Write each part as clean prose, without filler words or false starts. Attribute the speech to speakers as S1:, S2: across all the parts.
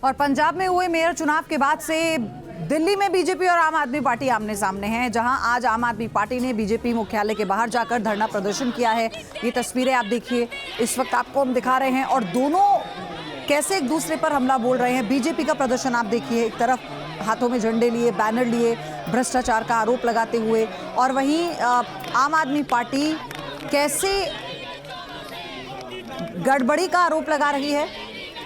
S1: और पंजाब में हुए मेयर चुनाव के बाद से दिल्ली में बीजेपी और आम आदमी पार्टी आमने सामने हैं, जहां आज आम आदमी पार्टी ने बीजेपी मुख्यालय के बाहर जाकर धरना प्रदर्शन किया है। ये तस्वीरें आप देखिए, इस वक्त आपको हम दिखा रहे हैं और दोनों कैसे एक दूसरे पर हमला बोल रहे हैं। बीजेपी का प्रदर्शन आप देखिए, एक तरफ हाथों में झंडे लिए, बैनर लिए, भ्रष्टाचार का आरोप लगाते हुए, और वहीं आम आदमी पार्टी कैसे गड़बड़ी का आरोप लगा रही है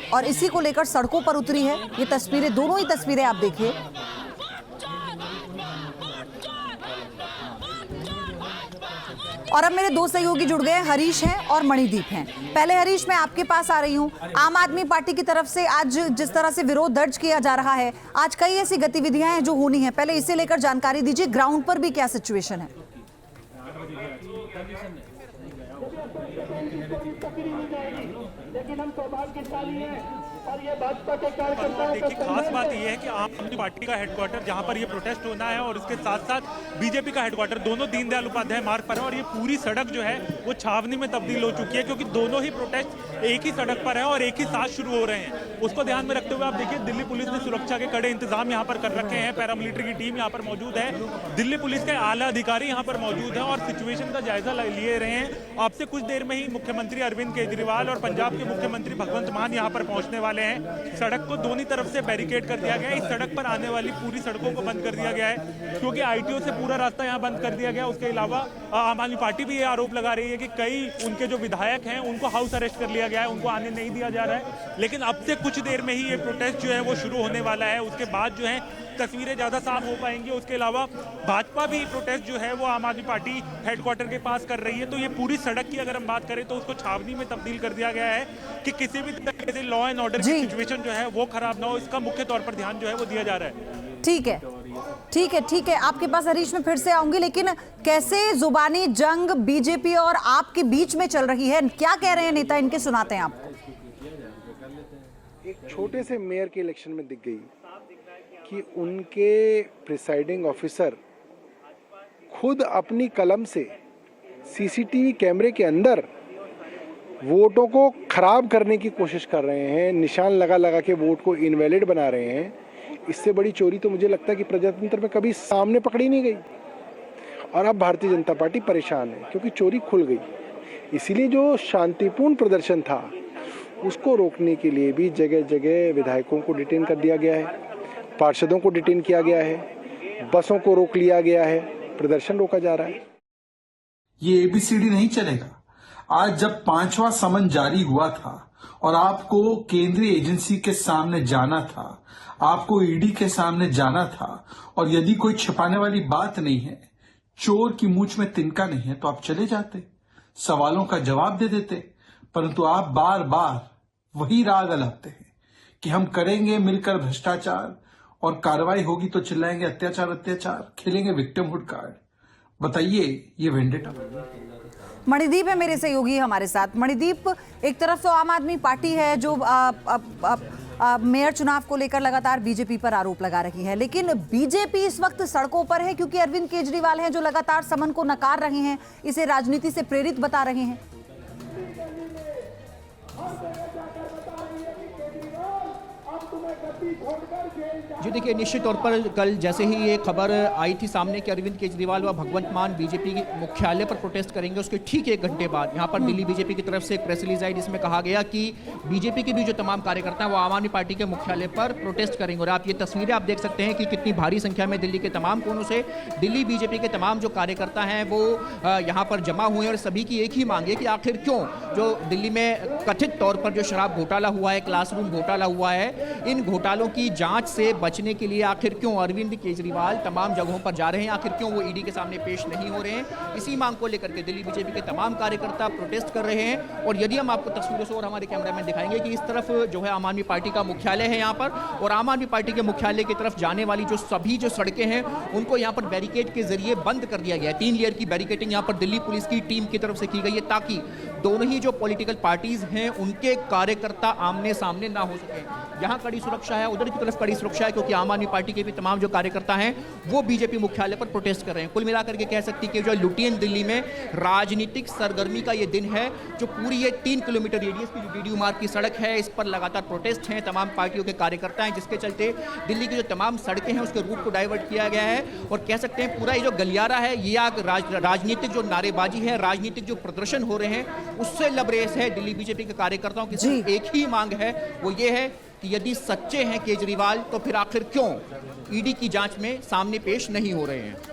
S1: और इसी को लेकर सड़कों पर उतरी है। ये तस्वीरें, दोनों ही तस्वीरें आप देखिए। और अब मेरे दो सहयोगी जुड़ गए, हरीश हैं और मणिदीप हैं। पहले हरीश, मैं आपके पास आ रही हूं। आम आदमी पार्टी की तरफ से आज जिस तरह से विरोध दर्ज किया जा रहा है, आज कई ऐसी गतिविधियां हैं जो होनी है, पहले इसे लेकर जानकारी दीजिए। ग्राउंड पर भी क्या सिचुएशन है?
S2: लेकिन हम सौभाग्यशाली हैं और ये भाजपा के कार्यकर्ताओं
S3: देखिए, खास बात यह है कि आम आदमी पार्टी का हेडक्वार्टर जहां पर ये प्रोटेस्ट होना है और उसके साथ साथ बीजेपी का हेडक्वार्टर दोनों दीनदयाल उपाध्याय मार्ग पर है। और ये पूरी सड़क जो है वो छावनी में तब्दील हो चुकी है, क्योंकि दोनों ही प्रोटेस्ट एक ही सड़क पर है और एक ही साथ शुरू हो रहे हैं। उसको ध्यान में रखते हुए आप देखिए, दिल्ली पुलिस ने सुरक्षा के कड़े इंतजाम यहाँ पर कर रखे हैं। पैरामिलिट्री की टीम यहाँ पर मौजूद है, दिल्ली पुलिस के आला अधिकारी यहाँ पर मौजूद है और सिचुएशन का जायजा लिए रहे हैं। आपसे कुछ देर में ही मुख्यमंत्री अरविंद केजरीवाल और पंजाब के मुख्यमंत्री भगवंत मान यहाँ पर पहुंचने वाले हैं। सड़क को दोनों तरफ से बैरिकेड कर दिया गया है। इस सड़क पर आने वाली पूरी सड़कों को बंद कर दिया गया है, क्योंकि आईटीओ से पूरा रास्ता यहाँ बंद कर दिया गया। उसके अलावा आम आदमी पार्टी भी ये आरोप लगा रही है कि कई उनके जो विधायक हैं उनको हाउस अरेस्ट कर लिया गया है, उनको आने नहीं दिया जा रहा है। लेकिन अब से कुछ देर में ही ये प्रोटेस्ट जो है वो शुरू होने वाला है। उसके बाद जो है तस्वीरें ज़्यादा साफ हो पाएंगी। उसके अलावा भाजपा भी प्रोटेस्ट जो है वो आम आदमी पार्टी हेडक्वार्टर के पास कर रही है। तो ये पूरी सड़क की अगर हम बात करें तो उसको छावनी में तब्दील कर दिया गया है कि किसी भी तरीके से लॉ एंड ऑर्डर की सिचुएशन जो है वो खराब ना हो, इसका मुख्य तौर पर ध्यान जो है वो दिया जा रहा है।
S1: ठीक है, ठीक है, ठीक है। आपके पास हरीश में फिर से आऊंगी, लेकिन कैसे जुबानी जंग बीजेपी और आपके बीच में चल रही है? क्या कह रहे हैं नेता, इनके सुनाते हैं आपको।
S4: एक छोटे से मेयर के इलेक्शन में दिख गई कि उनके प्रिसाइडिंग ऑफिसर खुद अपनी कलम से सीसीटीवी कैमरे के अंदर वोटों को खराब करने की कोशिश कर रहे हैं, निशान लगा लगा के वोट को इनवैलिड बना रहे हैं। इससे बड़ी चोरी तो मुझे लगता है कि प्रजातंत्र में कभी सामने पकड़ी नहीं गई। और अब भारतीय जनता पार्टी परेशान है क्योंकि चोरी खुल गई। इसीलिए जो शांतिपूर्ण प्रदर्शन था उसको रोकने के लिए भी जगह जगह विधायकों को डिटेन कर दिया गया है, पार्षदों को डिटेन किया गया है, बसों को रोक लिया गया है, प्रदर्शन रोका जा रहा है।
S5: ये एबीसीडी नहीं चलेगा। आज जब 5वां समन जारी हुआ था और आपको केंद्रीय एजेंसी के सामने जाना था, आपको ईडी के सामने जाना था, और यदि कोई छिपाने वाली बात नहीं है, चोर की मूंछ में तिनका नहीं है, तो आप चले जाते, सवालों का जवाब दे देते। परंतु आप बार बार वही राग अलापते हैं कि हम करेंगे मिलकर भ्रष्टाचार और कार्रवाई होगी तो चिल्लाएंगे अत्याचार अत्याचार, खेलेंगे विक्टिमहुड कार्ड। बताइए, ये वेंडेटा।
S1: मणिदीप है मेरे सहयोगी हमारे साथ। मणिदीप, एक तरफ तो आम आदमी पार्टी है जो मेयर चुनाव को लेकर लगातार बीजेपी पर आरोप लगा रही है, लेकिन बीजेपी इस वक्त सड़कों पर है क्योंकि अरविंद केजरीवाल हैं जो लगातार समन को नकार रहे हैं, इसे राजनीति से प्रेरित बता रहे हैं।
S6: जी देखिए, निश्चित तौर पर कल जैसे ही ये खबर आई थी सामने कि अरविंद केजरीवाल व भगवंत मान बीजेपी के मुख्यालय पर प्रोटेस्ट करेंगे, उसके ठीक 1 घंटे बाद यहाँ पर दिल्ली बीजेपी की तरफ से एक प्रेस रिलीज आई जिसमें कहा गया कि बीजेपी के भी जो तमाम कार्यकर्ता हैं वो आम आदमी पार्टी के मुख्यालय पर प्रोटेस्ट करेंगे। और आप ये तस्वीरें आप देख सकते हैं कि कितनी भारी संख्या में दिल्ली के तमाम कोनों से दिल्ली बीजेपी के तमाम जो कार्यकर्ता हैं वो यहाँ पर जमा हुए हैं। और सभी की एक ही मांग है कि आखिर क्यों जो दिल्ली में कथित तौर पर जो शराब घोटाला हुआ है, क्लासरूम घोटाला हुआ है, इन घोटालों की जांच से बचने के लिए आखिर क्यों अरविंद केजरीवाल तमाम जगहों पर जा रहे हैं, आखिर क्यों वो ईडी के सामने पेश नहीं हो रहे हैं। इसी मांग को लेकर के दिल्ली बीजेपी के तमाम कार्यकर्ता प्रोटेस्ट कर रहे हैं। और यदि हम आपको तस्वीरों से और हमारे कैमरामैन दिखाएंगे कि इस तरफ जो है आम आदमी पार्टी का मुख्यालय है यहाँ पर, और आम आदमी पार्टी के मुख्यालय की तरफ जाने वाली जो सभी जो सड़कें हैं उनको यहाँ पर बैरिकेड के जरिए बंद कर दिया गया है। 3 लेयर की बैरिकेडिंग यहाँ पर दिल्ली पुलिस की टीम की तरफ से की गई है ताकि दोनों ही जो पॉलिटिकल पार्टीज हैं उनके कार्यकर्ता आमने सामने ना हो सके। यहाँ कड़ी सुरक्षा है, उधर की तरफ कड़ी सुरक्षा है, क्योंकि आम आदमी पार्टी के भी तमाम जो कार्यकर्ता हैं वो बीजेपी मुख्यालय पर प्रोटेस्ट कर रहे हैं। कुल मिलाकर के कह सकती कि जो लुटियन दिल्ली में राजनीतिक सरगर्मी का ये दिन है, जो पूरी ये 3 किलोमीटर रेडियस की जो डीडी मार्ग की सड़क है, इस पर लगातार प्रोटेस्ट हैं, तमाम पार्टियों के कार्यकर्ता हैं, जिसके चलते दिल्ली की जो तमाम सड़कें हैं उसके रूट को डाइवर्ट किया गया है। और कह सकते हैं पूरा ये जो गलियारा है ये आग राजनीतिक जो नारेबाजी है, राजनीतिक जो प्रदर्शन हो रहे हैं उससे लबरेज है। दिल्ली बीजेपी के कार्यकर्ताओं की सिर्फ एक ही मांग है, वो ये है कि यदि सच्चे हैं केजरीवाल तो फिर आखिर क्यों ईडी की जांच में सामने पेश नहीं हो रहे हैं।